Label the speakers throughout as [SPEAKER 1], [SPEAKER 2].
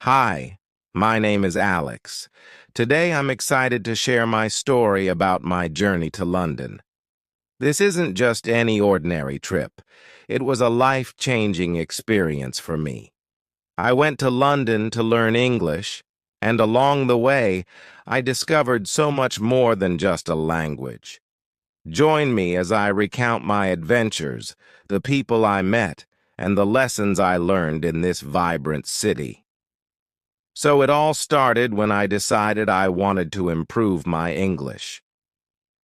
[SPEAKER 1] Hi, my name is Alex. Today I'm excited to share my story about my journey to London. This isn't just any ordinary trip. It was a life-changing experience for me. I went to London to learn English, and along the way, I discovered so much more than just a language. Join me as I recount my adventures, the people I met, and the lessons I learned in this vibrant city. So it all started when I decided I wanted to improve my English.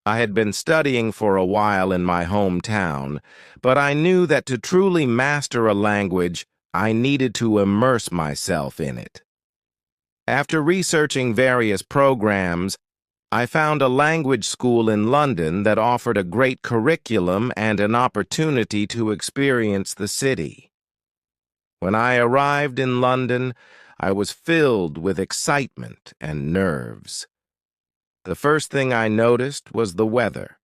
[SPEAKER 1] I had been studying for a while in my hometown, but I knew that to truly master a language, I needed to immerse myself in it. After researching various programs, I found a language school in London that offered a great curriculum and an opportunity to experience the city. When I arrived in London, I was filled with excitement and nerves. The first thing I noticed was the weather.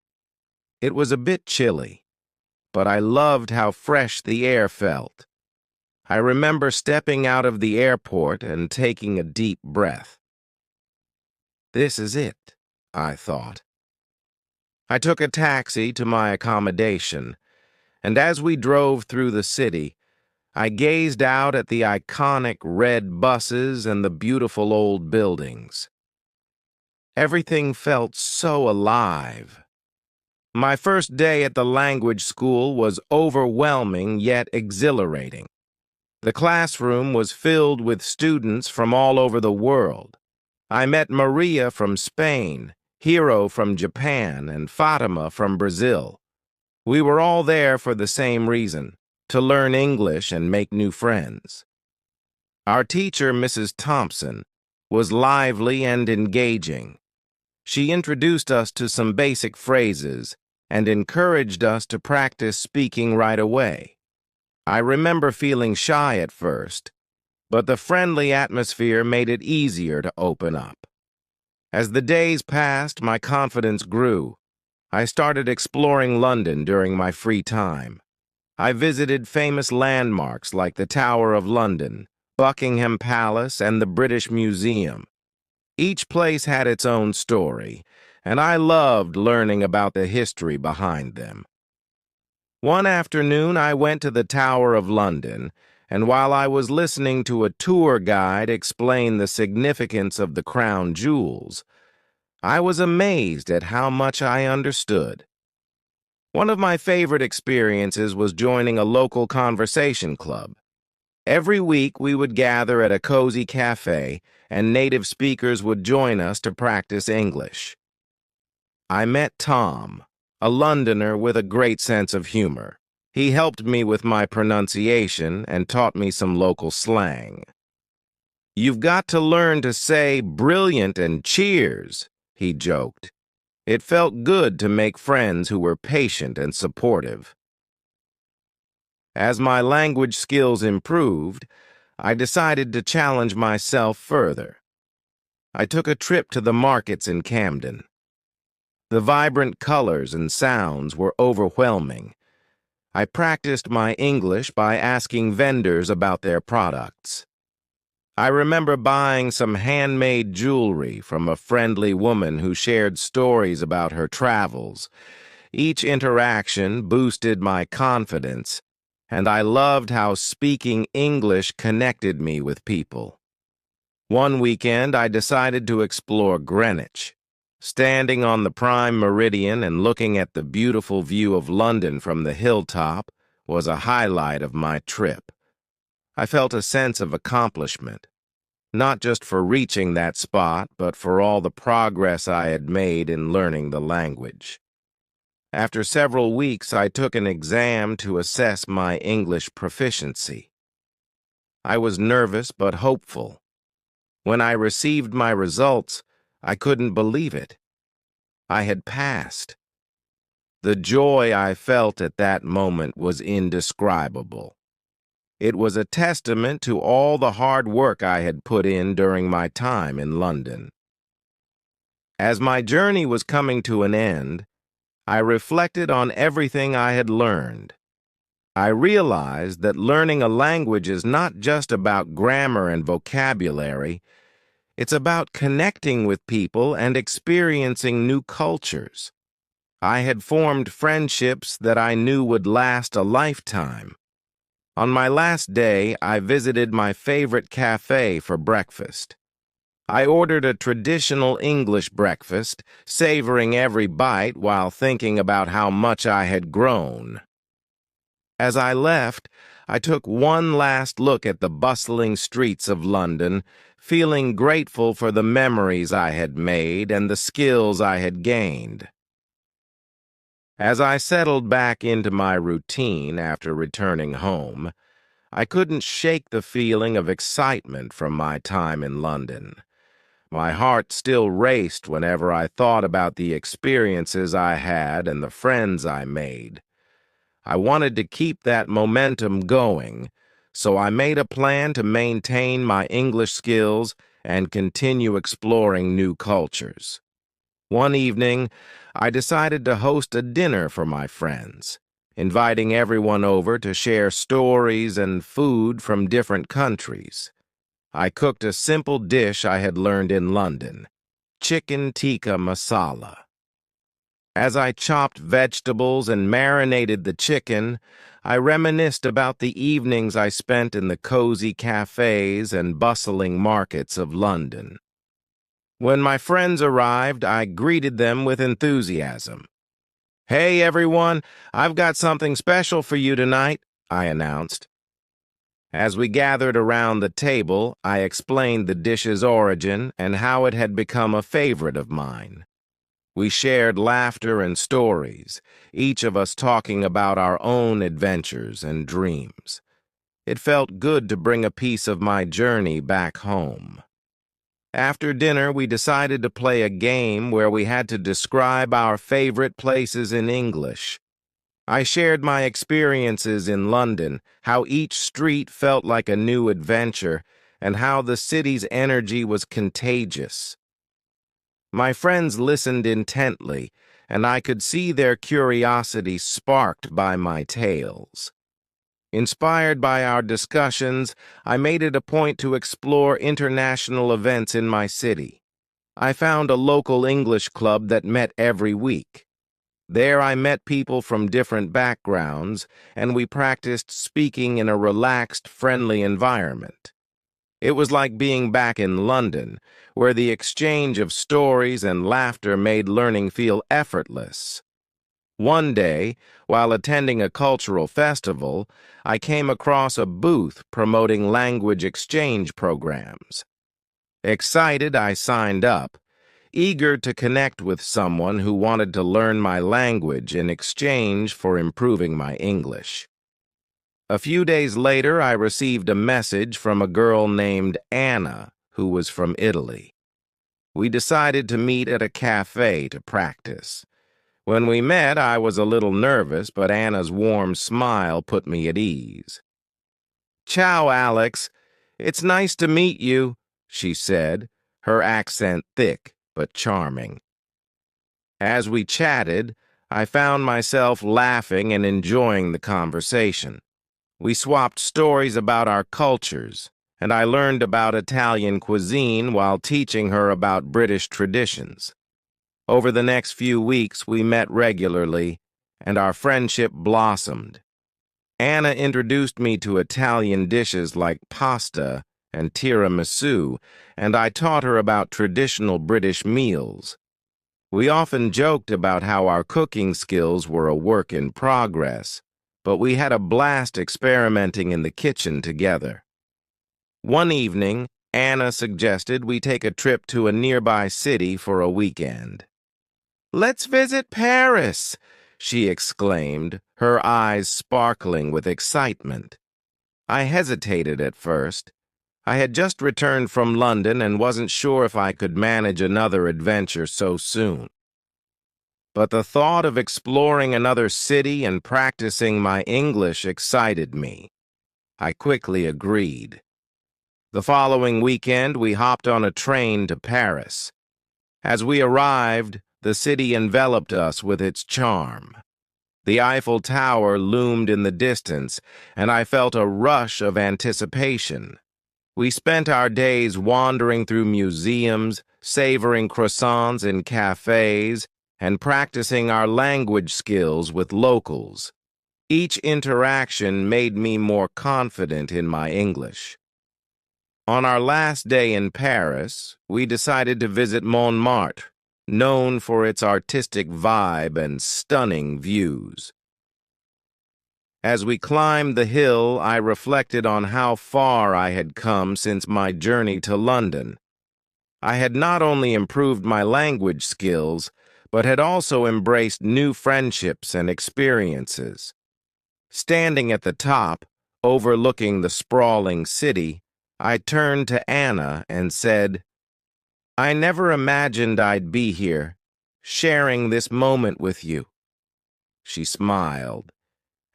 [SPEAKER 1] It was a bit chilly, but I loved how fresh the air felt. I remember stepping out of the airport and taking a deep breath. This is it, I thought. I took a taxi to my accommodation, and as we drove through the city, I gazed out at the iconic red buses and the beautiful old buildings. Everything felt so alive. My first day at the language school was overwhelming yet exhilarating. The classroom was filled with students from all over the world. I met Maria from Spain, Hiro from Japan, and Fatima from Brazil. We were all there for the same reason: to learn English and make new friends. Our teacher, Mrs. Thompson, was lively and engaging. She introduced us to some basic phrases and encouraged us to practice speaking right away. I remember feeling shy at first, but the friendly atmosphere made it easier to open up. As the days passed, my confidence grew. I started exploring London during my free time. I visited famous landmarks like the Tower of London, Buckingham Palace, and the British Museum. Each place had its own story, and I loved learning about the history behind them. One afternoon, I went to the Tower of London, and while I was listening to a tour guide explain the significance of the crown jewels, I was amazed at how much I understood. One of my favorite experiences was joining a local conversation club. Every week we would gather at a cozy cafe, and native speakers would join us to practice English. I met Tom, a Londoner with a great sense of humor. He helped me with my pronunciation and taught me some local slang. "You've got to learn to say brilliant and cheers," he joked. It felt good to make friends who were patient and supportive. As my language skills improved, I decided to challenge myself further. I took a trip to the markets in Camden. The vibrant colors and sounds were overwhelming. I practiced my English by asking vendors about their products. I remember buying some handmade jewelry from a friendly woman who shared stories about her travels. Each interaction boosted my confidence, and I loved how speaking English connected me with people. One weekend, I decided to explore Greenwich. Standing on the prime meridian and looking at the beautiful view of London from the hilltop was a highlight of my trip. I felt a sense of accomplishment, not just for reaching that spot, but for all the progress I had made in learning the language. After several weeks, I took an exam to assess my English proficiency. I was nervous but hopeful. When I received my results, I couldn't believe it. I had passed. The joy I felt at that moment was indescribable. It was a testament to all the hard work I had put in during my time in London. As my journey was coming to an end, I reflected on everything I had learned. I realized that learning a language is not just about grammar and vocabulary. It's about connecting with people and experiencing new cultures. I had formed friendships that I knew would last a lifetime. On my last day, I visited my favorite cafe for breakfast. I ordered a traditional English breakfast, savoring every bite while thinking about how much I had grown. As I left, I took one last look at the bustling streets of London, feeling grateful for the memories I had made and the skills I had gained. As I settled back into my routine after returning home, I couldn't shake the feeling of excitement from my time in London. My heart still raced whenever I thought about the experiences I had and the friends I made. I wanted to keep that momentum going, so I made a plan to maintain my English skills and continue exploring new cultures. One evening, I decided to host a dinner for my friends, inviting everyone over to share stories and food from different countries. I cooked a simple dish I had learned in London, chicken tikka masala. As I chopped vegetables and marinated the chicken, I reminisced about the evenings I spent in the cozy cafes and bustling markets of London. When my friends arrived, I greeted them with enthusiasm. "Hey, everyone, I've got something special for you tonight," I announced. As we gathered around the table, I explained the dish's origin and how it had become a favorite of mine. We shared laughter and stories, each of us talking about our own adventures and dreams. It felt good to bring a piece of my journey back home. After dinner, we decided to play a game where we had to describe our favorite places in English. I shared my experiences in London, how each street felt like a new adventure, and how the city's energy was contagious. My friends listened intently, and I could see their curiosity sparked by my tales. Inspired by our discussions, I made it a point to explore international events in my city. I found a local English club that met every week. There I met people from different backgrounds, and we practiced speaking in a relaxed, friendly environment. It was like being back in London, where the exchange of stories and laughter made learning feel effortless. One day, while attending a cultural festival, I came across a booth promoting language exchange programs. Excited, I signed up, eager to connect with someone who wanted to learn my language in exchange for improving my English. A few days later, I received a message from a girl named Anna, who was from Italy. We decided to meet at a cafe to practice. When we met, I was a little nervous, but Anna's warm smile put me at ease. "Ciao, Alex. It's nice to meet you," she said, her accent thick but charming. As we chatted, I found myself laughing and enjoying the conversation. We swapped stories about our cultures, and I learned about Italian cuisine while teaching her about British traditions. Over the next few weeks, we met regularly, and our friendship blossomed. Anna introduced me to Italian dishes like pasta and tiramisu, and I taught her about traditional British meals. We often joked about how our cooking skills were a work in progress, but we had a blast experimenting in the kitchen together. One evening, Anna suggested we take a trip to a nearby city for a weekend. "Let's visit Paris," she exclaimed, her eyes sparkling with excitement. I hesitated at first. I had just returned from London and wasn't sure if I could manage another adventure so soon. But the thought of exploring another city and practicing my English excited me. I quickly agreed. The following weekend, we hopped on a train to Paris. As we arrived, the city enveloped us with its charm. The Eiffel Tower loomed in the distance, and I felt a rush of anticipation. We spent our days wandering through museums, savoring croissants in cafes, and practicing our language skills with locals. Each interaction made me more confident in my English. On our last day in Paris, we decided to visit Montmartre, known for its artistic vibe and stunning views. As we climbed the hill, I reflected on how far I had come since my journey to London. I had not only improved my language skills, but had also embraced new friendships and experiences. Standing at the top, overlooking the sprawling city, I turned to Anna and said, "I never imagined I'd be here, sharing this moment with you." She smiled,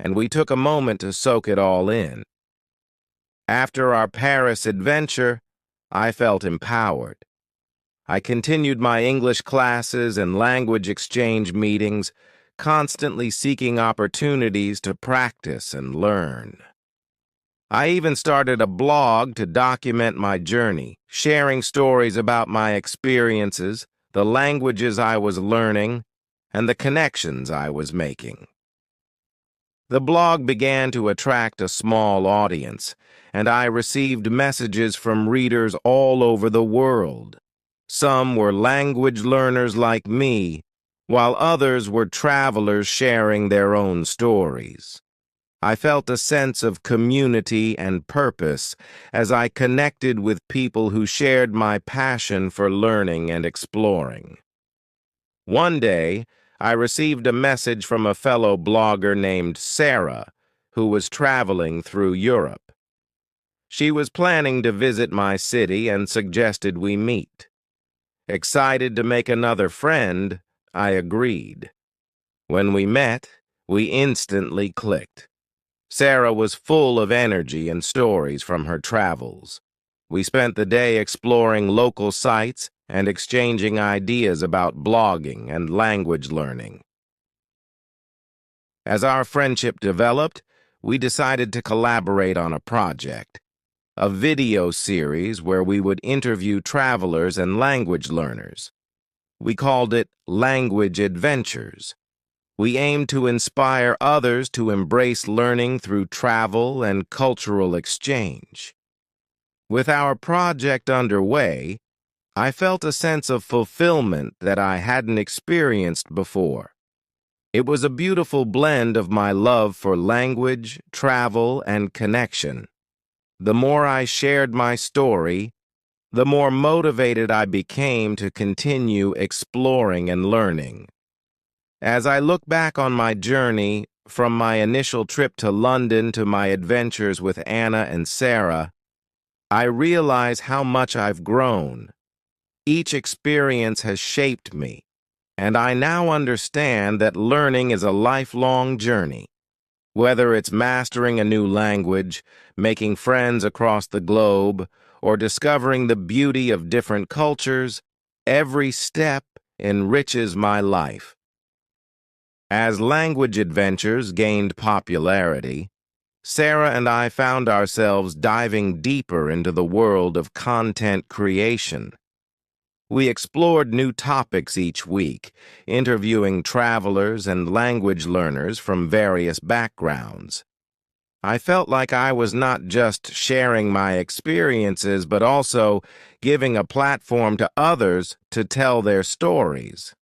[SPEAKER 1] and we took a moment to soak it all in. After our Paris adventure, I felt empowered. I continued my English classes and language exchange meetings, constantly seeking opportunities to practice and learn. I even started a blog to document my journey, sharing stories about my experiences, the languages I was learning, and the connections I was making. The blog began to attract a small audience, and I received messages from readers all over the world. Some were language learners like me, while others were travelers sharing their own stories. I felt a sense of community and purpose as I connected with people who shared my passion for learning and exploring. One day, I received a message from a fellow blogger named Sarah, who was traveling through Europe. She was planning to visit my city and suggested we meet. Excited to make another friend, I agreed. When we met, we instantly clicked. Sarah was full of energy and stories from her travels. We spent the day exploring local sites and exchanging ideas about blogging and language learning. As our friendship developed, we decided to collaborate on a project, a video series where we would interview travelers and language learners. We called it Language Adventures. We aimed to inspire others to embrace learning through travel and cultural exchange. With our project underway, I felt a sense of fulfillment that I hadn't experienced before. It was a beautiful blend of my love for language, travel, and connection. The more I shared my story, the more motivated I became to continue exploring and learning. As I look back on my journey, from my initial trip to London to my adventures with Anna and Sarah, I realize how much I've grown. Each experience has shaped me, and I now understand that learning is a lifelong journey. Whether it's mastering a new language, making friends across the globe, or discovering the beauty of different cultures, every step enriches my life. As Language Adventures gained popularity, Sarah and I found ourselves diving deeper into the world of content creation. We explored new topics each week, interviewing travelers and language learners from various backgrounds. I felt like I was not just sharing my experiences, but also giving a platform to others to tell their stories.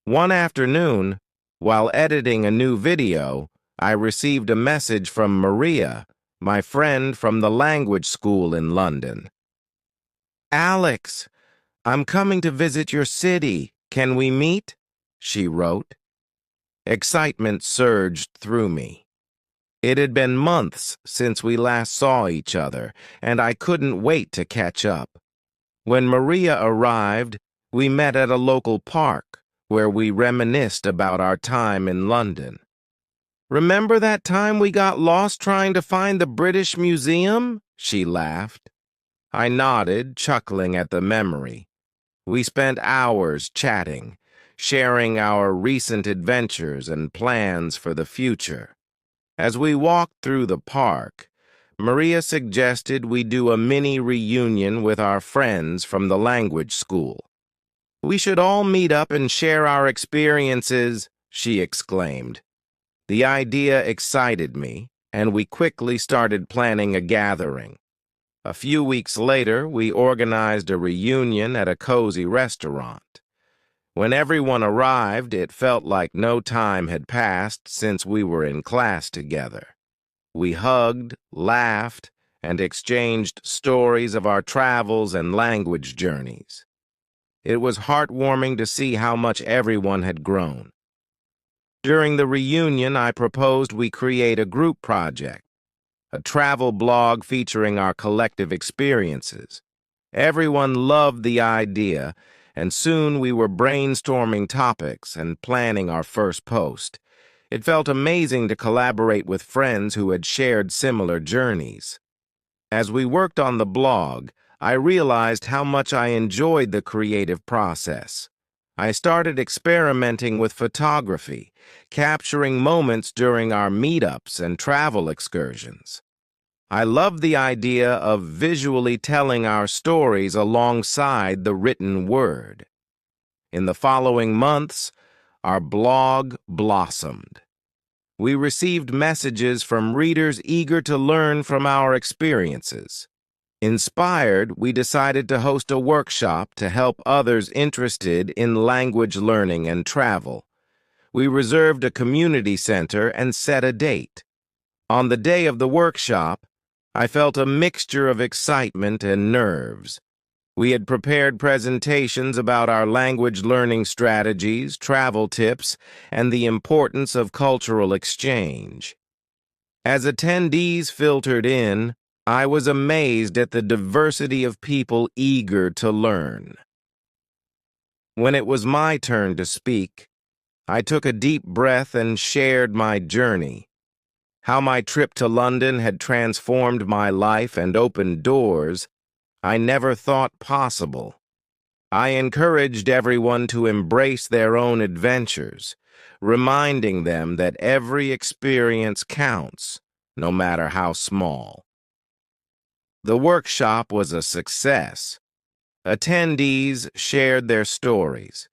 [SPEAKER 1] One afternoon, while editing a new video, I received a message from Maria, my friend from the language school in London. "Alex, I'm coming to visit your city. Can we meet?" she wrote. Excitement surged through me. It had been months since we last saw each other, and I couldn't wait to catch up. When Maria arrived, we met at a local park, where we reminisced about our time in London. "Remember that time we got lost trying to find the British Museum?" she laughed. I nodded, chuckling at the memory. We spent hours chatting, sharing our recent adventures and plans for the future. As we walked through the park, Maria suggested we do a mini reunion with our friends from the language school. "We should all meet up and share our experiences," she exclaimed. The idea excited me, and we quickly started planning a gathering. A few weeks later, we organized a reunion at a cozy restaurant. When everyone arrived, it felt like no time had passed since we were in class together. We hugged, laughed, and exchanged stories of our travels and language journeys. It was heartwarming to see how much everyone had grown. During the reunion, I proposed we create a group project, a travel blog featuring our collective experiences. Everyone loved the idea, and soon we were brainstorming topics and planning our first post. It felt amazing to collaborate with friends who had shared similar journeys. As we worked on the blog, I realized how much I enjoyed the creative process. I started experimenting with photography, capturing moments during our meetups and travel excursions. I loved the idea of visually telling our stories alongside the written word. In the following months, our blog blossomed. We received messages from readers eager to learn from our experiences. Inspired, we decided to host a workshop to help others interested in language learning and travel. We reserved a community center and set a date. On the day of the workshop, I felt a mixture of excitement and nerves. We had prepared presentations about our language learning strategies, travel tips, and the importance of cultural exchange. As attendees filtered in, I was amazed at the diversity of people eager to learn. When it was my turn to speak, I took a deep breath and shared my journey, how my trip to London had transformed my life and opened doors I never thought possible. I encouraged everyone to embrace their own adventures, reminding them that every experience counts, no matter how small. The workshop was a success. Attendees shared their stories,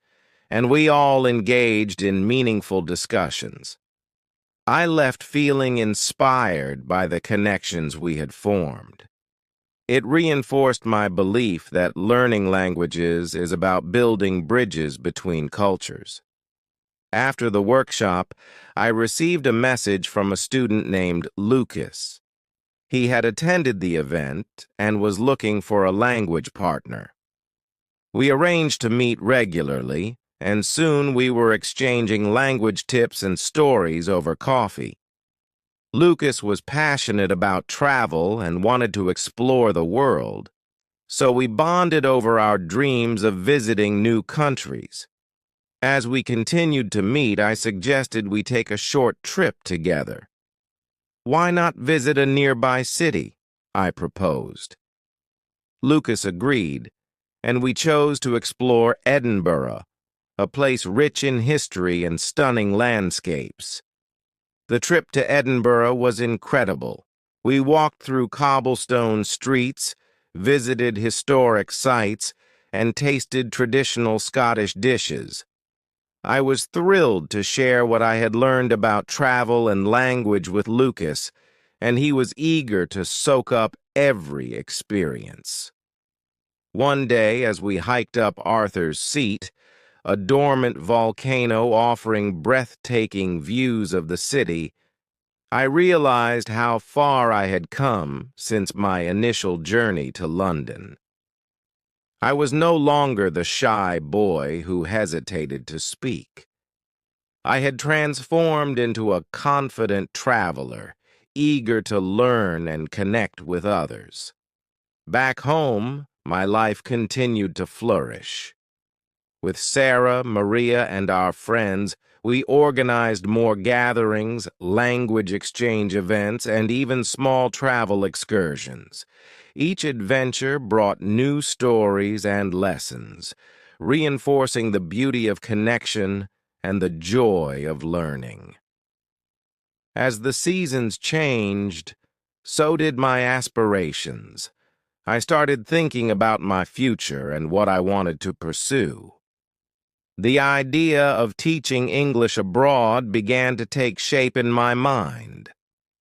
[SPEAKER 1] and we all engaged in meaningful discussions. I left feeling inspired by the connections we had formed. It reinforced my belief that learning languages is about building bridges between cultures. After the workshop, I received a message from a student named Lucas. He had attended the event and was looking for a language partner. We arranged to meet regularly, and soon we were exchanging language tips and stories over coffee. Lucas was passionate about travel and wanted to explore the world, so we bonded over our dreams of visiting new countries. As we continued to meet, I suggested we take a short trip together. "Why not visit a nearby city?" I proposed. Lucas agreed, and we chose to explore Edinburgh, a place rich in history and stunning landscapes. The trip to Edinburgh was incredible. We walked through cobblestone streets, visited historic sites, and tasted traditional Scottish dishes. I was thrilled to share what I had learned about travel and language with Lucas, and he was eager to soak up every experience. One day, as we hiked up Arthur's Seat, a dormant volcano offering breathtaking views of the city, I realized how far I had come since my initial journey to London. I was no longer the shy boy who hesitated to speak. I had transformed into a confident traveler, eager to learn and connect with others. Back home, my life continued to flourish. With Sarah, Maria, and our friends, we organized more gatherings, language exchange events, and even small travel excursions. Each adventure brought new stories and lessons, reinforcing the beauty of connection and the joy of learning. As the seasons changed, so did my aspirations. I started thinking about my future and what I wanted to pursue. The idea of teaching English abroad began to take shape in my mind.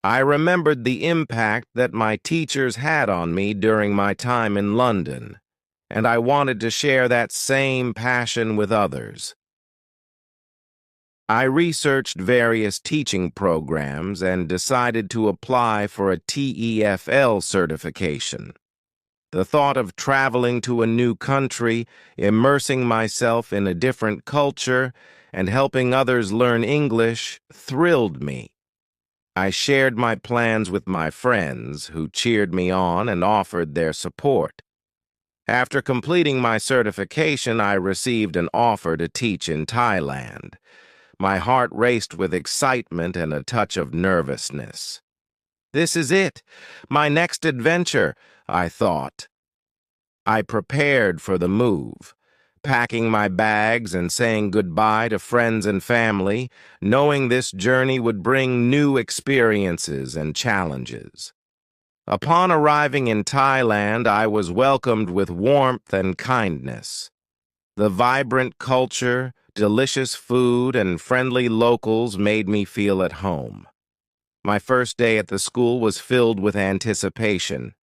[SPEAKER 1] I remembered the impact that my teachers had on me during my time in London, and I wanted to share that same passion with others. I researched various teaching programs and decided to apply for a TEFL certification. The thought of traveling to a new country, immersing myself in a different culture, and helping others learn English thrilled me. I shared my plans with my friends, who cheered me on and offered their support. After completing my certification, I received an offer to teach in Thailand. My heart raced with excitement and a touch of nervousness. This is it, my next adventure, I thought. I prepared for the move, packing my bags and saying goodbye to friends and family, knowing this journey would bring new experiences and challenges. Upon arriving in Thailand, I was welcomed with warmth and kindness. The vibrant culture, delicious food, and friendly locals made me feel at home. My first day at the school was filled with anticipation.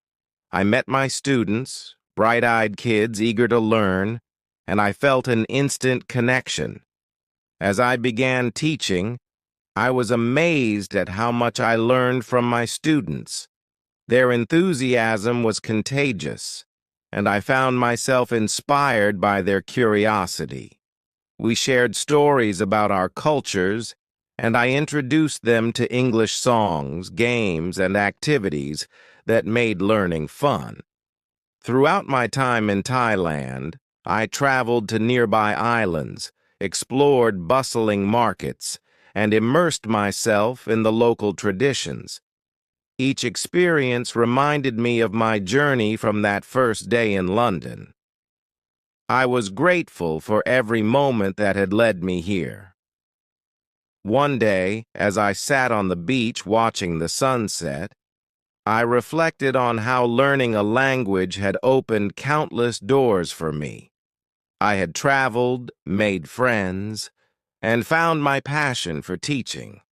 [SPEAKER 1] I met my students, bright-eyed kids eager to learn, and I felt an instant connection. As I began teaching, I was amazed at how much I learned from my students. Their enthusiasm was contagious, and I found myself inspired by their curiosity. We shared stories about our cultures, and I introduced them to English songs, games, and activities that made learning fun. Throughout my time in Thailand, I traveled to nearby islands, explored bustling markets, and immersed myself in the local traditions. Each experience reminded me of my journey from that first day in London. I was grateful for every moment that had led me here. One day, as I sat on the beach watching the sunset, I reflected on how learning a language had opened countless doors for me. I had traveled, made friends, and found my passion for teaching,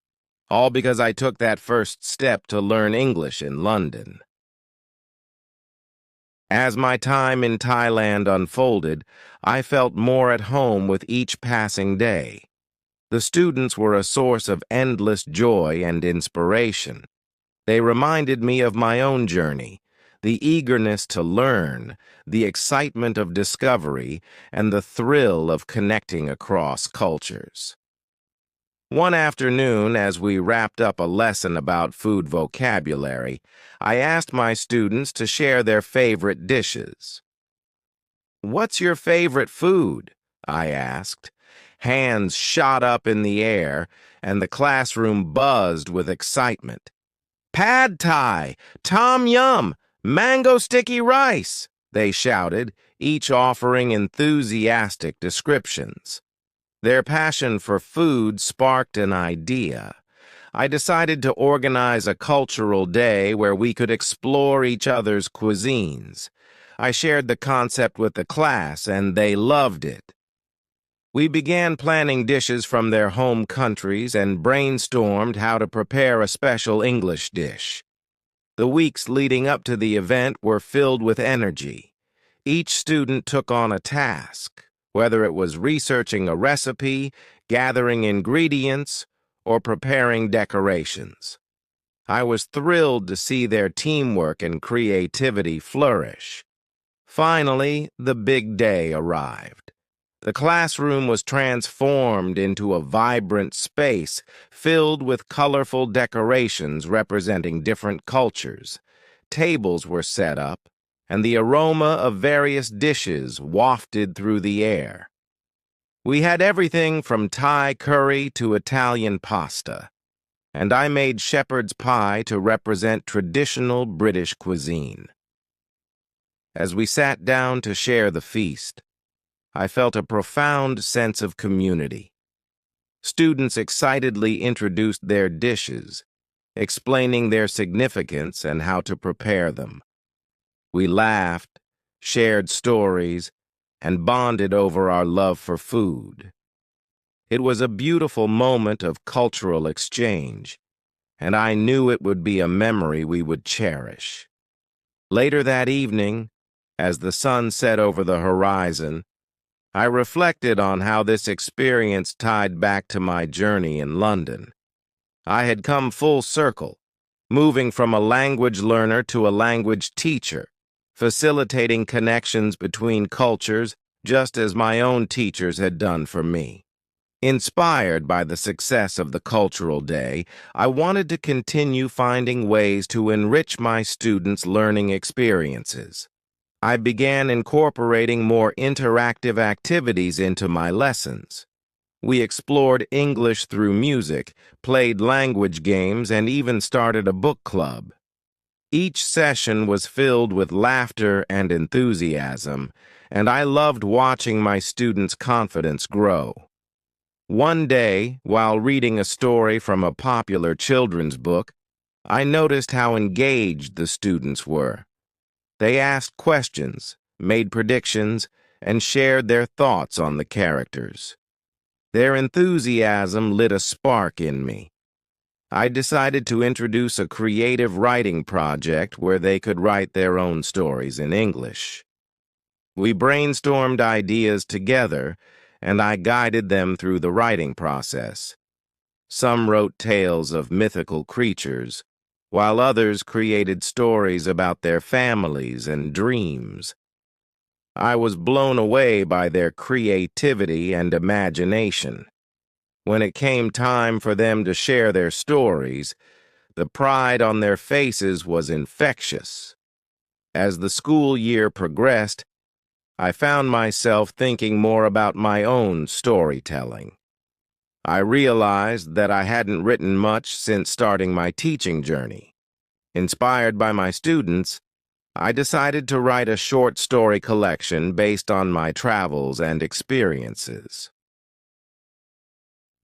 [SPEAKER 1] all because I took that first step to learn English in London. As my time in Thailand unfolded, I felt more at home with each passing day. The students were a source of endless joy and inspiration. They reminded me of my own journey, the eagerness to learn, the excitement of discovery, and the thrill of connecting across cultures. One afternoon, as we wrapped up a lesson about food vocabulary, I asked my students to share their favorite dishes. "What's your favorite food?" I asked. Hands shot up in the air, and the classroom buzzed with excitement. "Pad Thai, Tom Yum, mango sticky rice," they shouted, each offering enthusiastic descriptions. Their passion for food sparked an idea. I decided to organize a cultural day where we could explore each other's cuisines. I shared the concept with the class, and they loved it. We began planning dishes from their home countries and brainstormed how to prepare a special English dish. The weeks leading up to the event were filled with energy. Each student took on a task, whether it was researching a recipe, gathering ingredients, or preparing decorations. I was thrilled to see their teamwork and creativity flourish. Finally, the big day arrived. The classroom was transformed into a vibrant space filled with colorful decorations representing different cultures. Tables were set up, and the aroma of various dishes wafted through the air. We had everything from Thai curry to Italian pasta, and I made shepherd's pie to represent traditional British cuisine. As we sat down to share the feast, I felt a profound sense of community. Students excitedly introduced their dishes, explaining their significance and how to prepare them. We laughed, shared stories, and bonded over our love for food. It was a beautiful moment of cultural exchange, and I knew it would be a memory we would cherish. Later that evening, as the sun set over the horizon, I reflected on how this experience tied back to my journey in London. I had come full circle, moving from a language learner to a language teacher, facilitating connections between cultures just as my own teachers had done for me. Inspired by the success of the Cultural Day, I wanted to continue finding ways to enrich my students' learning experiences. I began incorporating more interactive activities into my lessons. We explored English through music, played language games, and even started a book club. Each session was filled with laughter and enthusiasm, and I loved watching my students' confidence grow. One day, while reading a story from a popular children's book, I noticed how engaged the students were. They asked questions, made predictions, and shared their thoughts on the characters. Their enthusiasm lit a spark in me. I decided to introduce a creative writing project where they could write their own stories in English. We brainstormed ideas together, and I guided them through the writing process. Some wrote tales of mythical creatures, while others created stories about their families and dreams. I was blown away by their creativity and imagination. When it came time for them to share their stories, the pride on their faces was infectious. As the school year progressed, I found myself thinking more about my own storytelling. I realized that I hadn't written much since starting my teaching journey. Inspired by my students, I decided to write a short story collection based on my travels and experiences.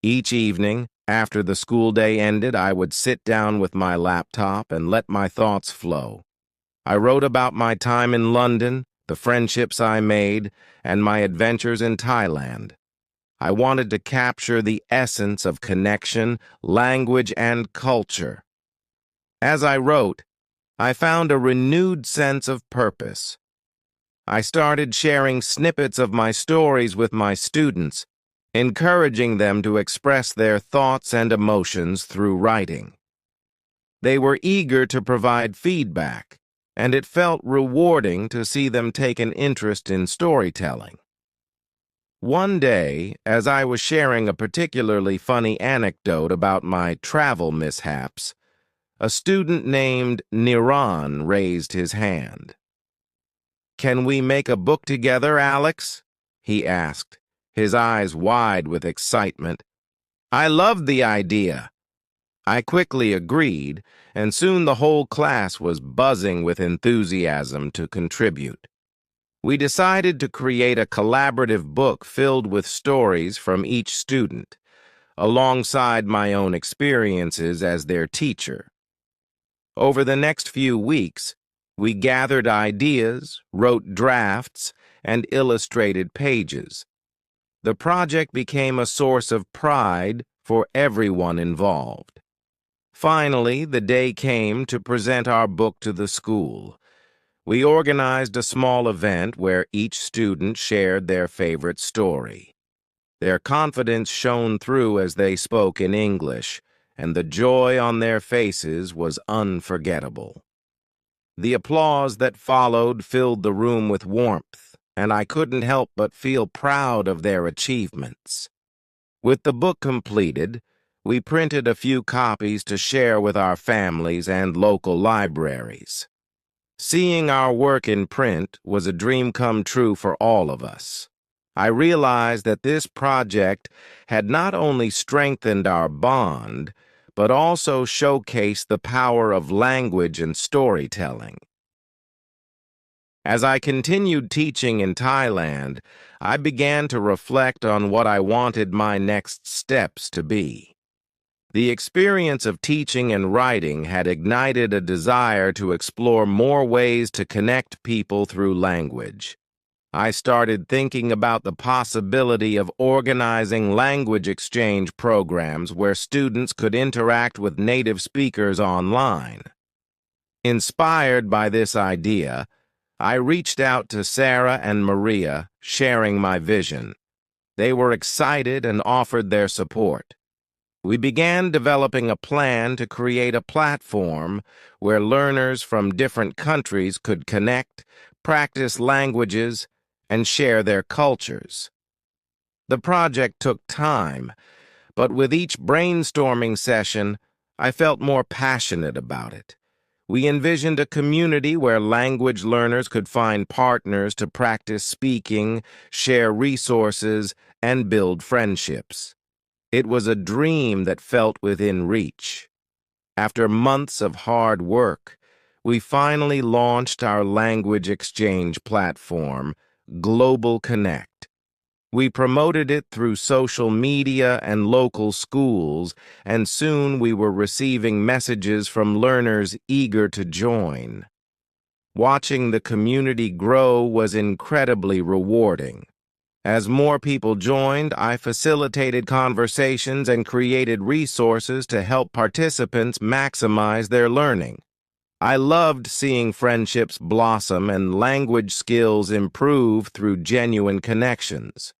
[SPEAKER 1] Each evening, after the school day ended, I would sit down with my laptop and let my thoughts flow. I wrote about my time in London, the friendships I made, and my adventures in Thailand. I wanted to capture the essence of connection, language, and culture. As I wrote, I found a renewed sense of purpose. I started sharing snippets of my stories with my students, encouraging them to express their thoughts and emotions through writing. They were eager to provide feedback, and it felt rewarding to see them take an interest in storytelling. One day, as I was sharing a particularly funny anecdote about my travel mishaps, a student named Niran raised his hand. "Can we make a book together, Alex?" he asked, his eyes wide with excitement. I loved the idea. I quickly agreed, and soon the whole class was buzzing with enthusiasm to contribute. We decided to create a collaborative book filled with stories from each student, alongside my own experiences as their teacher. Over the next few weeks, we gathered ideas, wrote drafts, and illustrated pages. The project became a source of pride for everyone involved. Finally, the day came to present our book to the school. We organized a small event where each student shared their favorite story. Their confidence shone through as they spoke in English, and the joy on their faces was unforgettable. The applause that followed filled the room with warmth, and I couldn't help but feel proud of their achievements. With the book completed, we printed a few copies to share with our families and local libraries. Seeing our work in print was a dream come true for all of us. I realized that this project had not only strengthened our bond, but also showcased the power of language and storytelling. As I continued teaching in Thailand, I began to reflect on what I wanted my next steps to be. The experience of teaching and writing had ignited a desire to explore more ways to connect people through language. I started thinking about the possibility of organizing language exchange programs where students could interact with native speakers online. Inspired by this idea, I reached out to Sarah and Maria, sharing my vision. They were excited and offered their support. We began developing a plan to create a platform where learners from different countries could connect, practice languages, and share their cultures. The project took time, but with each brainstorming session, I felt more passionate about it. We envisioned a community where language learners could find partners to practice speaking, share resources, and build friendships. It was a dream that felt within reach. After months of hard work, we finally launched our language exchange platform, Global Connect. We promoted it through social media and local schools, and soon we were receiving messages from learners eager to join. Watching the community grow was incredibly rewarding. As more people joined, I facilitated conversations and created resources to help participants maximize their learning. I loved seeing friendships blossom and language skills improve through genuine connections.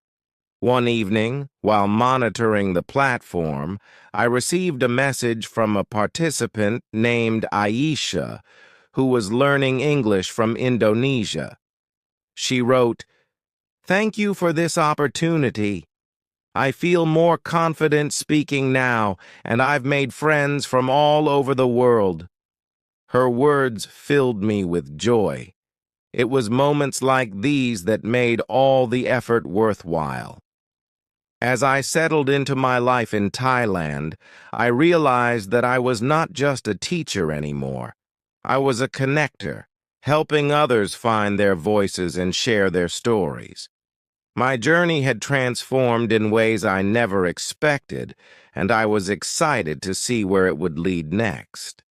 [SPEAKER 1] One evening, while monitoring the platform, I received a message from a participant named Aisha, who was learning English from Indonesia. She wrote, "Thank you for this opportunity. I feel more confident speaking now, and I've made friends from all over the world." Her words filled me with joy. It was moments like these that made all the effort worthwhile. As I settled into my life in Thailand, I realized that I was not just a teacher anymore. I was a connector, helping others find their voices and share their stories. My journey had transformed in ways I never expected, and I was excited to see where it would lead next.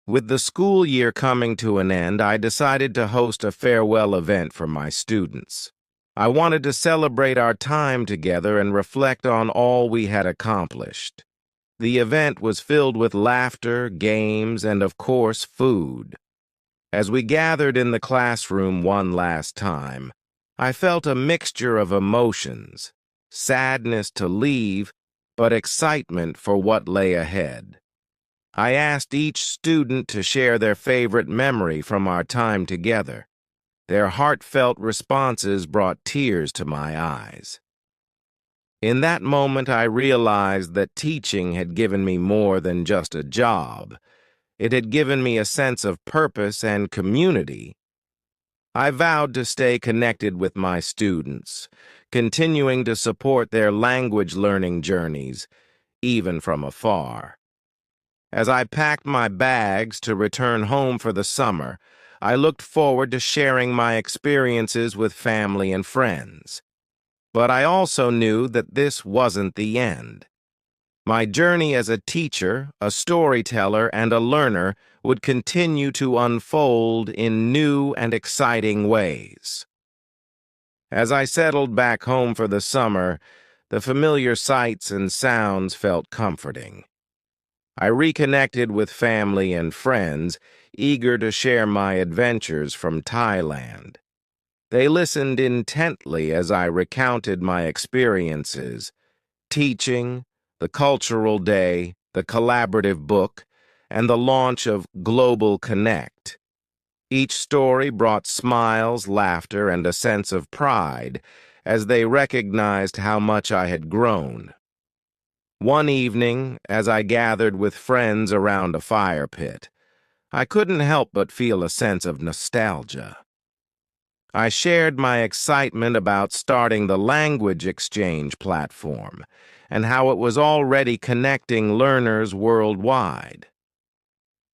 [SPEAKER 1] With the school year coming to an end, I decided to host a farewell event for my students. I wanted to celebrate our time together and reflect on all we had accomplished. The event was filled with laughter, games, and of course, food. As we gathered in the classroom one last time, I felt a mixture of emotions, sadness to leave, but excitement for what lay ahead. I asked each student to share their favorite memory from our time together. Their heartfelt responses brought tears to my eyes. In that moment, I realized that teaching had given me more than just a job. It had given me a sense of purpose and community. I vowed to stay connected with my students, continuing to support their language learning journeys, even from afar. As I packed my bags to return home for the summer, I looked forward to sharing my experiences with family and friends. But I also knew that this wasn't the end. My journey as a teacher, a storyteller, and a learner would continue to unfold in new and exciting ways. As I settled back home for the summer, the familiar sights and sounds felt comforting. I reconnected with family and friends, eager to share my adventures from Thailand. They listened intently as I recounted my experiences, teaching, the cultural day, the collaborative book, and the launch of Global Connect. Each story brought smiles, laughter, and a sense of pride as they recognized how much I had grown. One evening, as I gathered with friends around a fire pit, I couldn't help but feel a sense of nostalgia. I shared my excitement about starting the language exchange platform and how it was already connecting learners worldwide.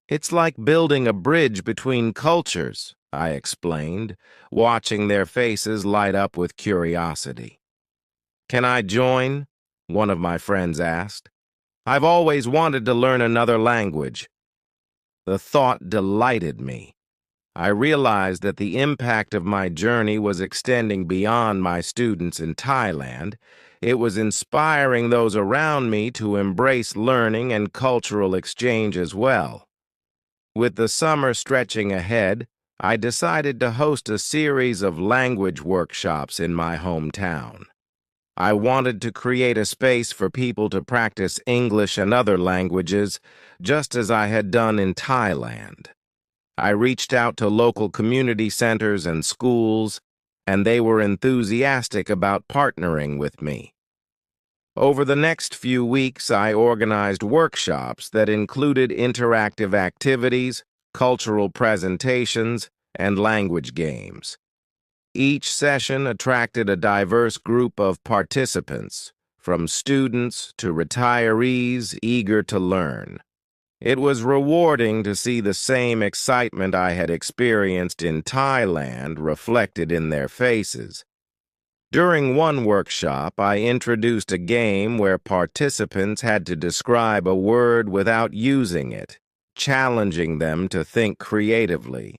[SPEAKER 1] "It's like building a bridge between cultures," I explained, watching their faces light up with curiosity. "Can I join?" one of my friends asked. "I've always wanted to learn another language." The thought delighted me. I realized that the impact of my journey was extending beyond my students in Thailand. It was inspiring those around me to embrace learning and cultural exchange as well. With the summer stretching ahead, I decided to host a series of language workshops in my hometown. I wanted to create a space for people to practice English and other languages, just as I had done in Thailand. I reached out to local community centers and schools, and they were enthusiastic about partnering with me. Over the next few weeks, I organized workshops that included interactive activities, cultural presentations, and language games. Each session attracted a diverse group of participants, from students to retirees eager to learn. It was rewarding to see the same excitement I had experienced in Thailand reflected in their faces. During one workshop, I introduced a game where participants had to describe a word without using it, challenging them to think creatively.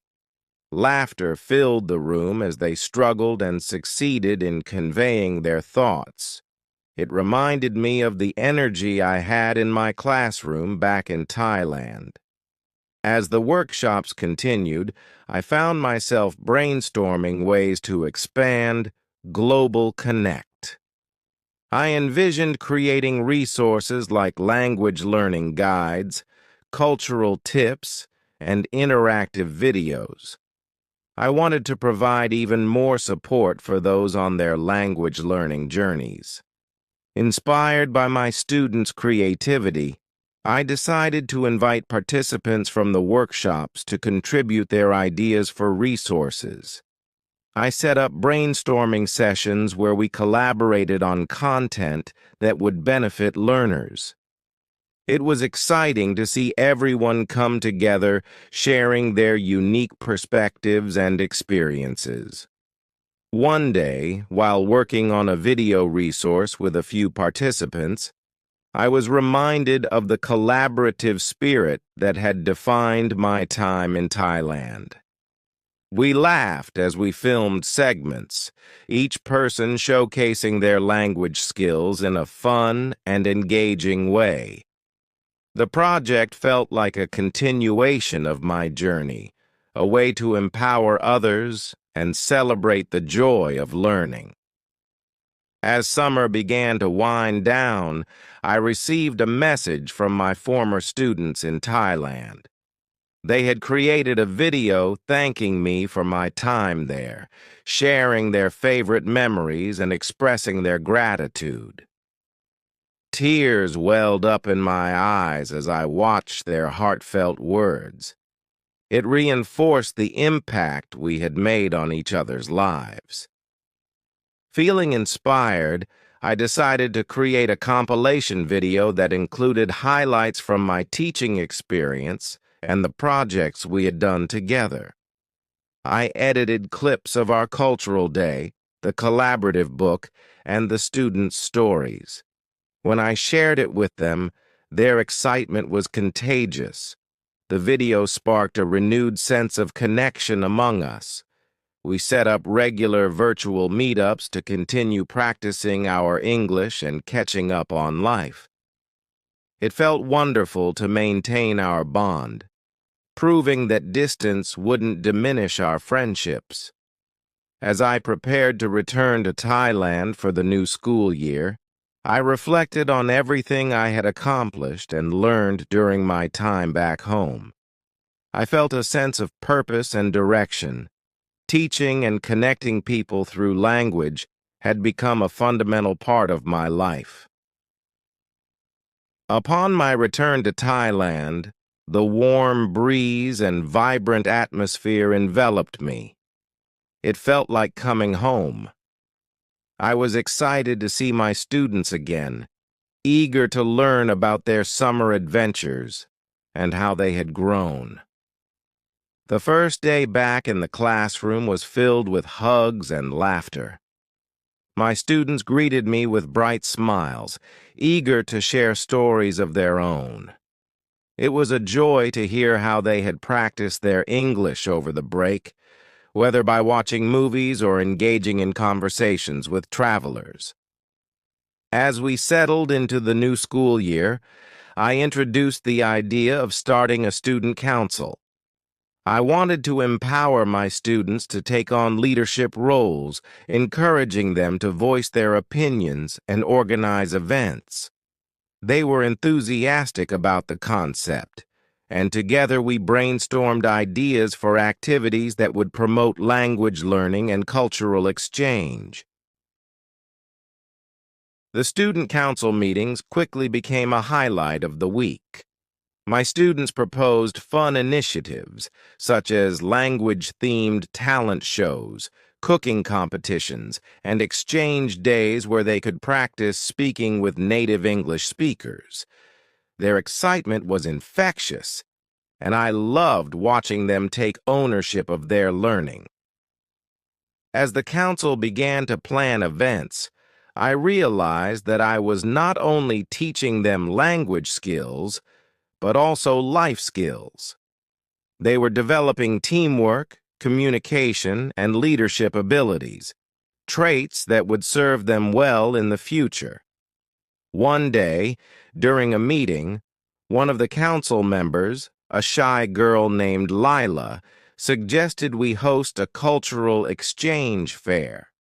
[SPEAKER 1] Laughter filled the room as they struggled and succeeded in conveying their thoughts. It reminded me of the energy I had in my classroom back in Thailand. As the workshops continued, I found myself brainstorming ways to expand global connect. I envisioned creating resources like language learning guides, cultural tips, and interactive videos. I wanted to provide even more support for those on their language learning journeys. Inspired by my students' creativity, I decided to invite participants from the workshops to contribute their ideas for resources. I set up brainstorming sessions where we collaborated on content that would benefit learners. It was exciting to see everyone come together, sharing their unique perspectives and experiences. One day, while working on a video resource with a few participants, I was reminded of the collaborative spirit that had defined my time in Thailand. We laughed as we filmed segments, each person showcasing their language skills in a fun and engaging way. The project felt like a continuation of my journey, a way to empower others and celebrate the joy of learning. As summer began to wind down, I received a message from my former students in Thailand. They had created a video thanking me for my time there, sharing their favorite memories and expressing their gratitude. Tears welled up in my eyes as I watched their heartfelt words. It reinforced the impact we had made on each other's lives. Feeling inspired, I decided to create a compilation video that included highlights from my teaching experience and the projects we had done together. I edited clips of our cultural day, the collaborative book, and the students' stories. When I shared it with them, their excitement was contagious. The video sparked a renewed sense of connection among us. We set up regular virtual meetups to continue practicing our English and catching up on life. It felt wonderful to maintain our bond, proving that distance wouldn't diminish our friendships. As I prepared to return to Thailand for the new school year, I reflected on everything I had accomplished and learned during my time back home. I felt a sense of purpose and direction. Teaching and connecting people through language had become a fundamental part of my life. Upon my return to Thailand, the warm breeze and vibrant atmosphere enveloped me. It felt like coming home. I was excited to see my students again, eager to learn about their summer adventures and how they had grown. The first day back in the classroom was filled with hugs and laughter. My students greeted me with bright smiles, eager to share stories of their own. It was a joy to hear how they had practiced their English over the break, whether by watching movies or engaging in conversations with travelers. As we settled into the new school year, I introduced the idea of starting a student council. I wanted to empower my students to take on leadership roles, encouraging them to voice their opinions and organize events. They were enthusiastic about the concept, and together we brainstormed ideas for activities that would promote language learning and cultural exchange. The student council meetings quickly became a highlight of the week. My students proposed fun initiatives, such as language-themed talent shows, cooking competitions, and exchange days where they could practice speaking with native English speakers. Their excitement was infectious, and I loved watching them take ownership of their learning. As the council began to plan events, I realized that I was not only teaching them language skills, but also life skills. They were developing teamwork, communication, and leadership abilities, traits that would serve them well in the future. One day, during a meeting, one of the council members, a shy girl named Lila, suggested we host a cultural exchange fair.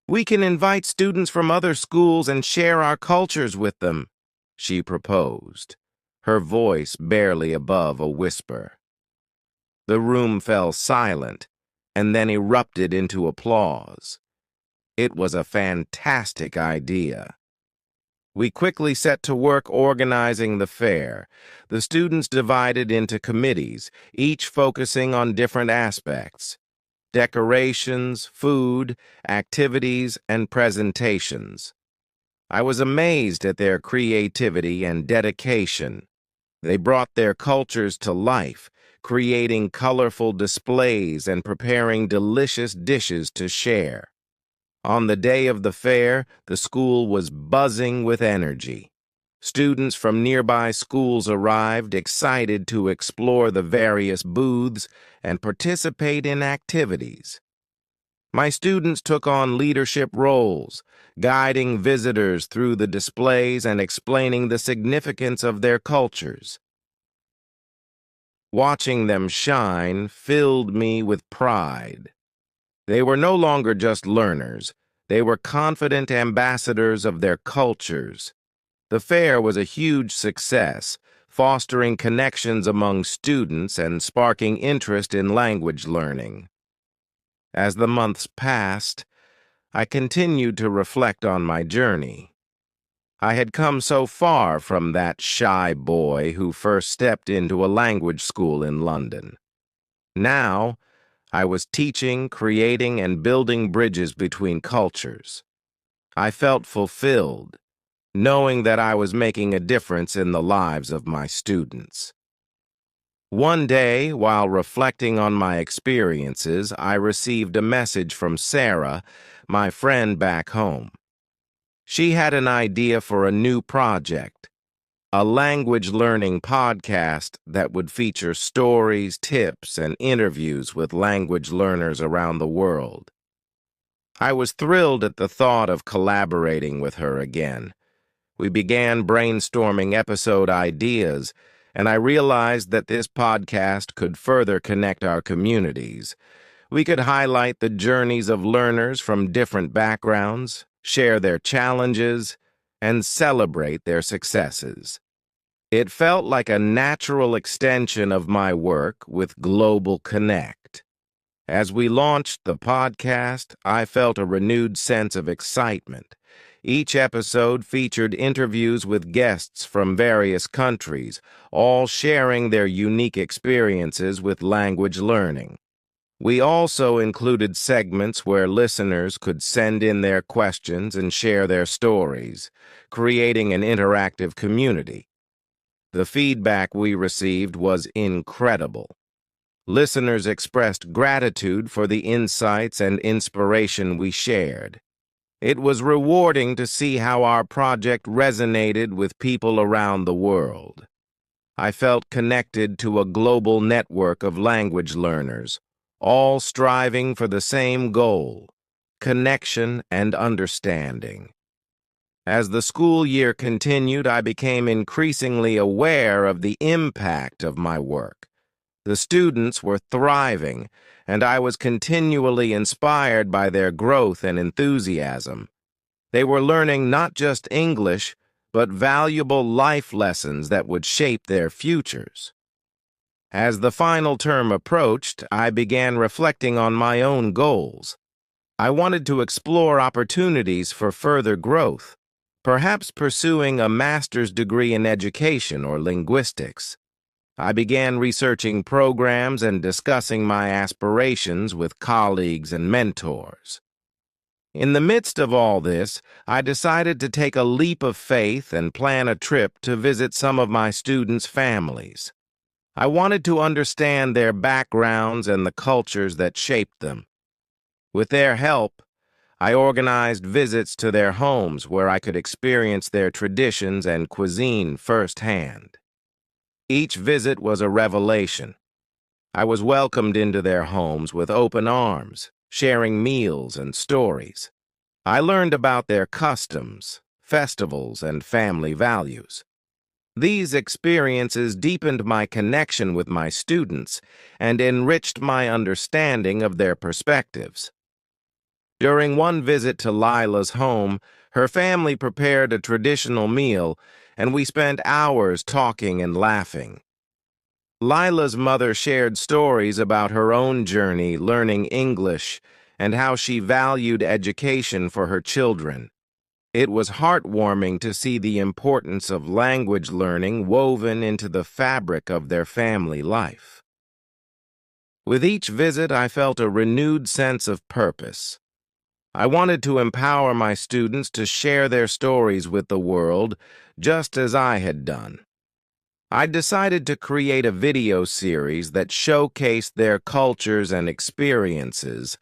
[SPEAKER 1] "We can invite students from other schools and share our cultures with them," she proposed, her voice barely above a whisper. The room fell silent and then erupted into applause. It was a fantastic idea. We quickly set to work organizing the fair. The students divided into committees, each focusing on different aspects: decorations, food, activities, and presentations. I was amazed at their creativity and dedication. They brought their cultures to life, creating colorful displays and preparing delicious dishes to share. On the day of the fair, the school was buzzing with energy. Students from nearby schools arrived, excited to explore the various booths and participate in activities. My students took on leadership roles, guiding visitors through the displays and explaining the significance of their cultures. Watching them shine filled me with pride. They were no longer just learners. They were confident ambassadors of their cultures. The fair was a huge success, fostering connections among students and sparking interest in language learning. As the months passed, I continued to reflect on my journey. I had come so far from that shy boy who first stepped into a language school in London. Now, I was teaching, creating, and building bridges between cultures. I felt fulfilled, knowing that I was making a difference in the lives of my students. One day, while reflecting on my experiences, I received a message from Sarah, my friend back home. She had an idea for a new project, a language learning podcast that would feature stories, tips, and interviews with language learners around the world. I was thrilled at the thought of collaborating with her again. We began brainstorming episode ideas, and I realized that this podcast could further connect our communities. We could highlight the journeys of learners from different backgrounds, share their challenges, and celebrate their successes. It felt like a natural extension of my work with Global Connect. As we launched the podcast, I felt a renewed sense of excitement. Each episode featured interviews with guests from various countries, all sharing their unique experiences with language learning. We also included segments where listeners could send in their questions and share their stories, creating an interactive community. The feedback we received was incredible. Listeners expressed gratitude for the insights and inspiration we shared. It was rewarding to see how our project resonated with people around the world. I felt connected to a global network of language learners, all striving for the same goal: connection and understanding. As the school year continued, I became increasingly aware of the impact of my work. The students were thriving, and I was continually inspired by their growth and enthusiasm. They were learning not just English, but valuable life lessons that would shape their futures. As the final term approached, I began reflecting on my own goals. I wanted to explore opportunities for further growth, perhaps pursuing a master's degree in education or linguistics. I began researching programs and discussing my aspirations with colleagues and mentors. In the midst of all this, I decided to take a leap of faith and plan a trip to visit some of my students' families. I wanted to understand their backgrounds and the cultures that shaped them. With their help, I organized visits to their homes where I could experience their traditions and cuisine firsthand. Each visit was a revelation. I was welcomed into their homes with open arms, sharing meals and stories. I learned about their customs, festivals, and family values. These experiences deepened my connection with my students and enriched my understanding of their perspectives. During one visit to Lila's home, her family prepared a traditional meal, and we spent hours talking and laughing. Lila's mother shared stories about her own journey learning English and how she valued education for her children. It was heartwarming to see the importance of language learning woven into the fabric of their family life. With each visit, I felt a renewed sense of purpose. I wanted to empower my students to share their stories with the world, just as I had done. I decided to create a video series that showcased their cultures and experiences,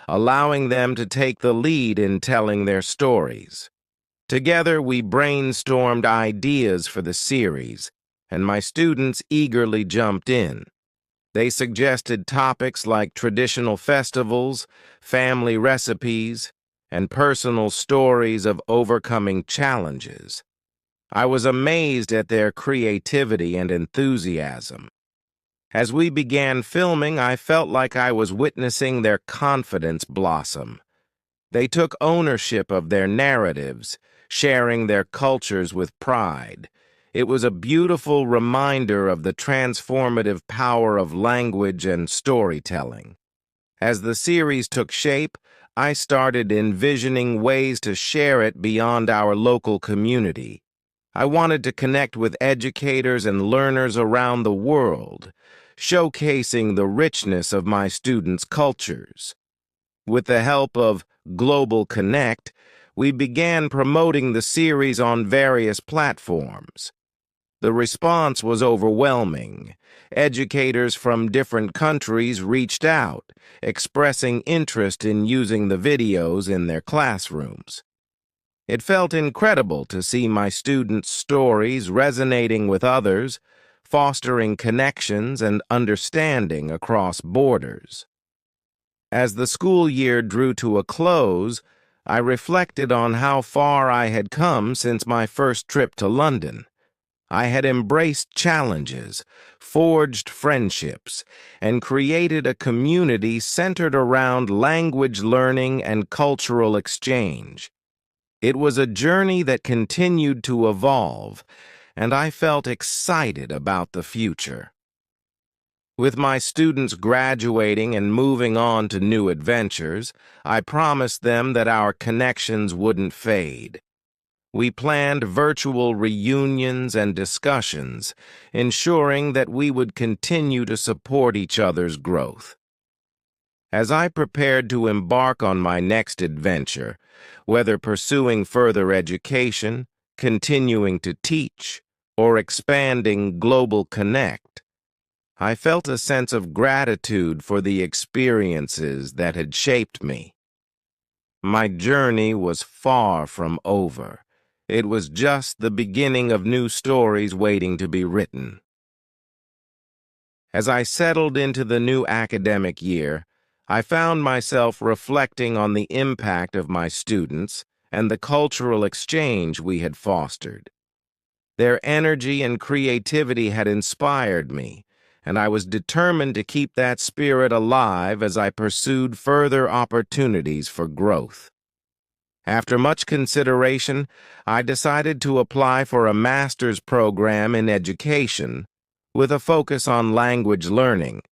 [SPEAKER 1] allowing them to take the lead in telling their stories. Together, we brainstormed ideas for the series, and my students eagerly jumped in. They suggested topics like traditional festivals, family recipes, and personal stories of overcoming challenges. I was amazed at their creativity and enthusiasm. As we began filming, I felt like I was witnessing their confidence blossom. They took ownership of their narratives, sharing their cultures with pride. It was a beautiful reminder of the transformative power of language and storytelling. As the series took shape, I started envisioning ways to share it beyond our local community. I wanted to connect with educators and learners around the world, showcasing the richness of my students' cultures. With the help of Global Connect, we began promoting the series on various platforms. The response was overwhelming. Educators from different countries reached out, expressing interest in using the videos in their classrooms. It felt incredible to see my students' stories resonating with others, fostering connections and understanding across borders. As the school year drew to a close, I reflected on how far I had come since my first trip to London. I had embraced challenges, forged friendships, and created a community centered around language learning and cultural exchange. It was a journey that continued to evolve, and I felt excited about the future. With my students graduating and moving on to new adventures, I promised them that our connections wouldn't fade. We planned virtual reunions and discussions, ensuring that we would continue to support each other's growth. As I prepared to embark on my next adventure, whether pursuing further education, continuing to teach, or expanding Global Connect, I felt a sense of gratitude for the experiences that had shaped me. My journey was far from over. It was just the beginning of new stories waiting to be written. As I settled into the new academic year, I found myself reflecting on the impact of my students and the cultural exchange we had fostered. Their energy and creativity had inspired me, and I was determined to keep that spirit alive as I pursued further opportunities for growth. After much consideration, I decided to apply for a master's program in education with a focus on language learning.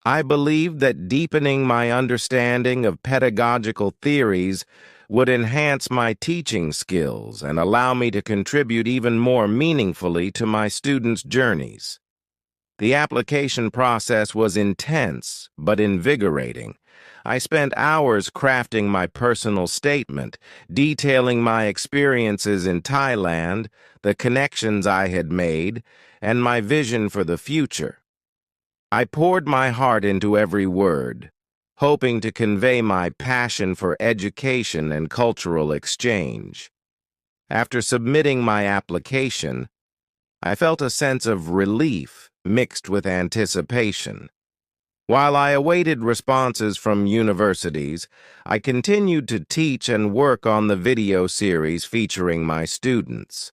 [SPEAKER 1] I believed that deepening my understanding of pedagogical theories would enhance my teaching skills and allow me to contribute even more meaningfully to my students' journeys. The application process was intense but invigorating. I spent hours crafting my personal statement, detailing my experiences in Thailand, the connections I had made, and my vision for the future. I poured my heart into every word, hoping to convey my passion for education and cultural exchange. After submitting my application, I felt a sense of relief mixed with anticipation. While I awaited responses from universities, I continued to teach and work on the video series featuring my students.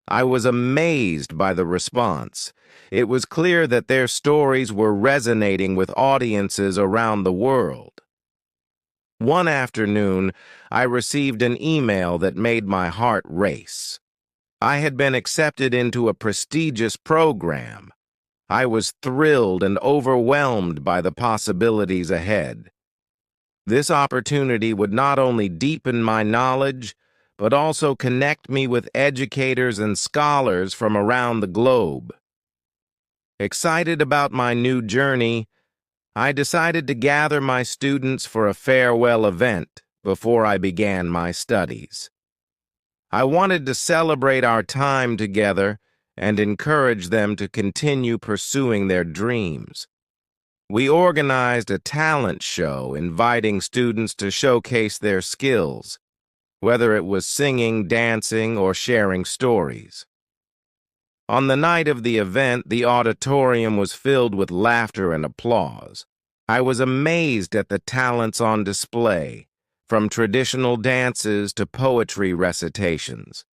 [SPEAKER 1] I was amazed by the response. It was clear that their stories were resonating with audiences around the world. One afternoon, I received an email that made my heart race. I had been accepted into a prestigious program. I was thrilled and overwhelmed by the possibilities ahead. This opportunity would not only deepen my knowledge, but also connect me with educators and scholars from around the globe. Excited about my new journey, I decided to gather my students for a farewell event before I began my studies. I wanted to celebrate our time together and encourage them to continue pursuing their dreams. We organized a talent show inviting students to showcase their skills, whether it was singing, dancing, or sharing stories. On the night of the event, the auditorium was filled with laughter and applause. I was amazed at the talents on display, from traditional dances to poetry recitations.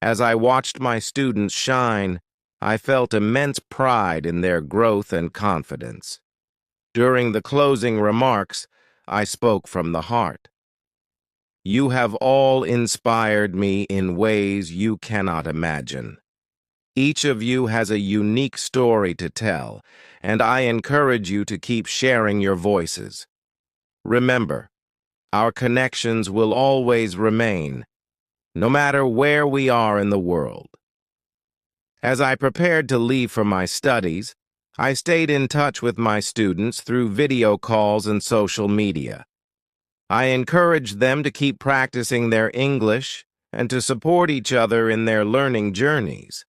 [SPEAKER 1] As I watched my students shine, I felt immense pride in their growth and confidence. During the closing remarks, I spoke from the heart. You have all inspired me in ways you cannot imagine. Each of you has a unique story to tell, and I encourage you to keep sharing your voices. Remember, our connections will always remain, no matter where we are in the world. As I prepared to leave for my studies, I stayed in touch with my students through video calls and social media. I encouraged them to keep practicing their English and to support each other in their learning journeys.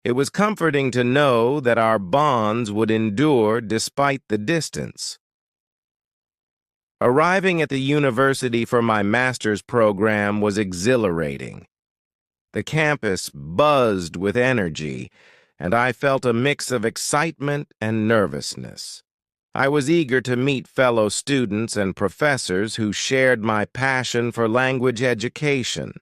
[SPEAKER 1] It was comforting to know that our bonds would endure despite the distance. Arriving at the university for my master's program was exhilarating. The campus buzzed with energy, and I felt a mix of excitement and nervousness. I was eager to meet fellow students and professors who shared my passion for language education.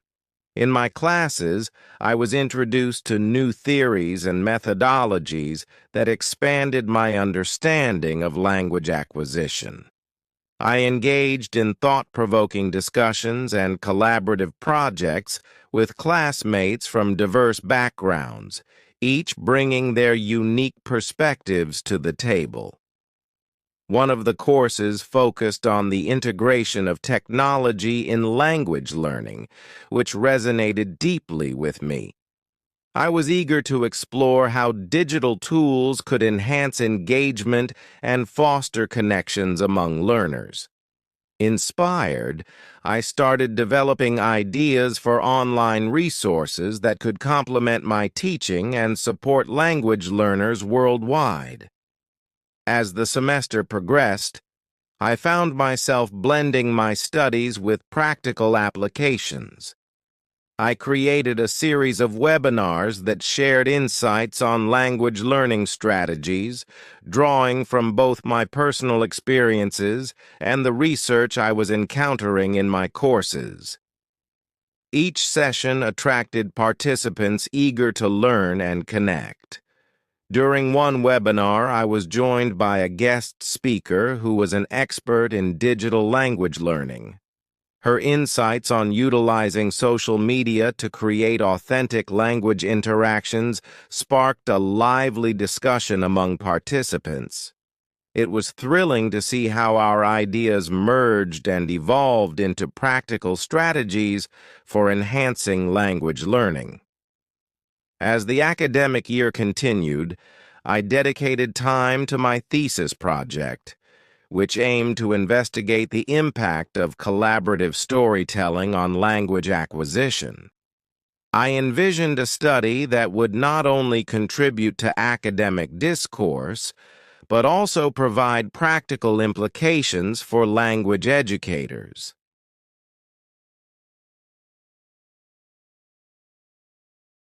[SPEAKER 1] In my classes, I was introduced to new theories and methodologies that expanded my understanding of language acquisition. I engaged in thought-provoking discussions and collaborative projects with classmates from diverse backgrounds, each bringing their unique perspectives to the table. One of the courses focused on the integration of technology in language learning, which resonated deeply with me. I was eager to explore how digital tools could enhance engagement and foster connections among learners. Inspired, I started developing ideas for online resources that could complement my teaching and support language learners worldwide. As the semester progressed, I found myself blending my studies with practical applications. I created a series of webinars that shared insights on language learning strategies, drawing from both my personal experiences and the research I was encountering in my courses. Each session attracted participants eager to learn and connect. During one webinar, I was joined by a guest speaker who was an expert in digital language learning. Her insights on utilizing social media to create authentic language interactions sparked a lively discussion among participants. It was thrilling to see how our ideas merged and evolved into practical strategies for enhancing language learning. As the academic year continued, I dedicated time to my thesis project, which aimed to investigate the impact of collaborative storytelling on language acquisition. I envisioned a study that would not only contribute to academic discourse, but also provide practical implications for language educators.